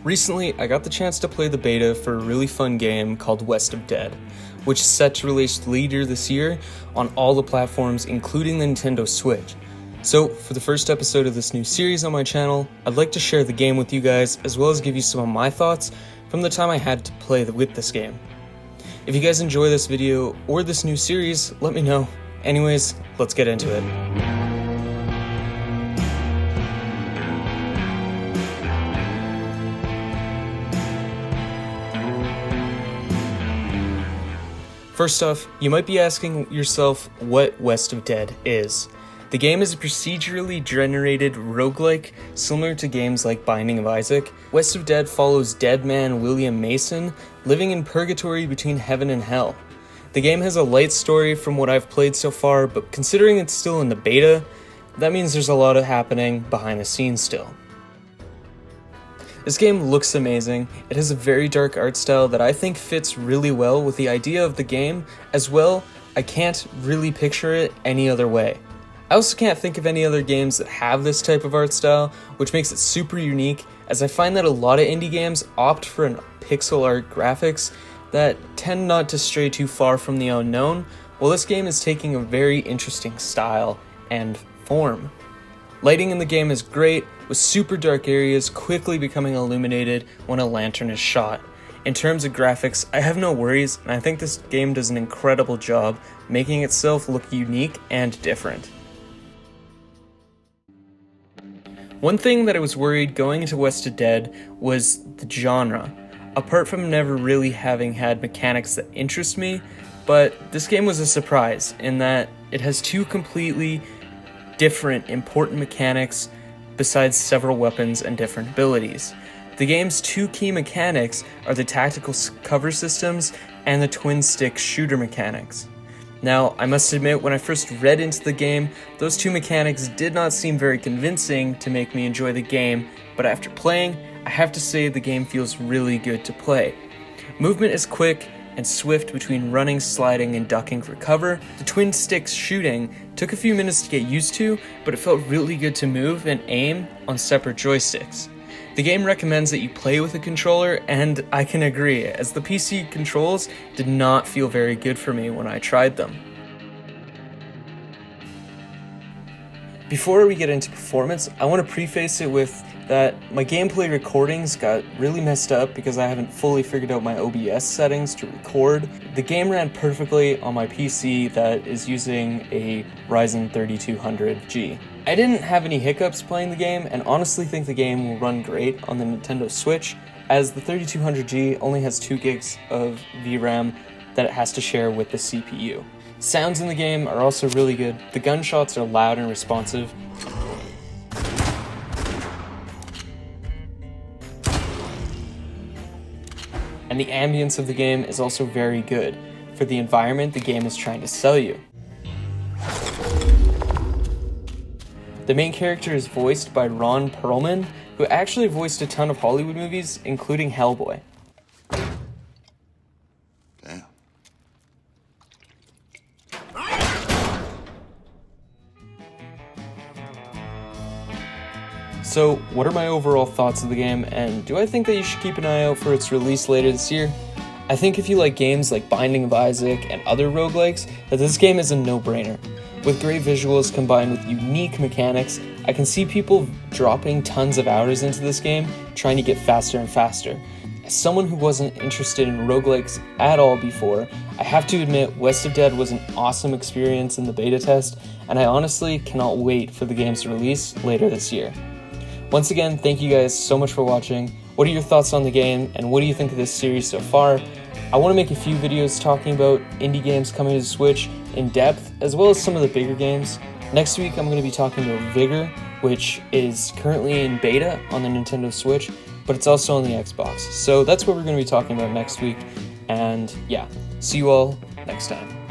Recently, I got the chance to play the beta for a really fun game called West of Dead, which is set to release later this year on all the platforms, including the Nintendo Switch. So, for the first episode of this new series on my channel, I'd like to share the game with you guys, as well as give you some of my thoughts from the time I had to play with this game. If you guys enjoy this video or this new series, let me know. Anyways, let's get into it. First off, you might be asking yourself what West of Dead is. The game is a procedurally generated roguelike, similar to games like Binding of Isaac. West of Dead follows dead man William Mason living in purgatory between heaven and hell. The game has a light story from what I've played so far, but considering it's still in the beta, that means there's a lot happening behind the scenes still. This game looks amazing. It has a very dark art style that I think fits really well with the idea of the game. As well, I can't really picture it any other way. I also can't think of any other games that have this type of art style, which makes it super unique, as I find that a lot of indie games opt for an pixel art graphics that tend not to stray too far from the unknown, while this game is taking a very interesting style and form. Lighting in the game is great, with super dark areas quickly becoming illuminated when a lantern is shot. In terms of graphics, I have no worries, and I think this game does an incredible job making itself look unique and different. One thing that I was worried going into West of Dead was the genre. Apart from never really having had mechanics that interest me, but this game was a surprise in that it has two completely different important mechanics besides several weapons and different abilities. The game's two key mechanics are the tactical cover systems and the twin stick shooter mechanics. Now, I must admit, when I first read into the game, those two mechanics did not seem very convincing to make me enjoy the game, but after playing, I have to say the game feels really good to play. Movement is quick and swift between running, sliding, and ducking for cover. The twin sticks shooting took a few minutes to get used to, but it felt really good to move and aim on separate joysticks. The game recommends that you play with a controller, and I can agree, as the PC controls did not feel very good for me when I tried them. Before we get into performance, I want to preface it with that my gameplay recordings got really messed up because I haven't fully figured out my OBS settings to record. The game ran perfectly on my PC that is using a Ryzen 3200G. I didn't have any hiccups playing the game, and honestly think the game will run great on the Nintendo Switch, as the 3200G only has 2 gigs of VRAM that it has to share with the CPU. Sounds in the game are also really good. The gunshots are loud and responsive. And the ambience of the game is also very good for the environment the game is trying to sell you. The main character is voiced by Ron Perlman, who actually voiced a ton of Hollywood movies, including Hellboy. Damn. So, what are my overall thoughts of the game, and do I think that you should keep an eye out for its release later this year? I think if you like games like Binding of Isaac and other roguelikes, that this game is a no-brainer. With great visuals combined with unique mechanics, I can see people dropping tons of hours into this game, trying to get faster and faster. As someone who wasn't interested in roguelikes at all before, I have to admit West of Dead was an awesome experience in the beta test, and I honestly cannot wait for the game's release later this year. Once again, thank you guys so much for watching. What are your thoughts on the game, and what do you think of this series so far? I want to make a few videos talking about indie games coming to the Switch in depth, as well as some of the bigger games. Next week I'm going to be talking about Vigor, which is currently in beta on the Nintendo Switch, but it's also on the Xbox. So that's what we're going to be talking about next week, and yeah, see you all next time.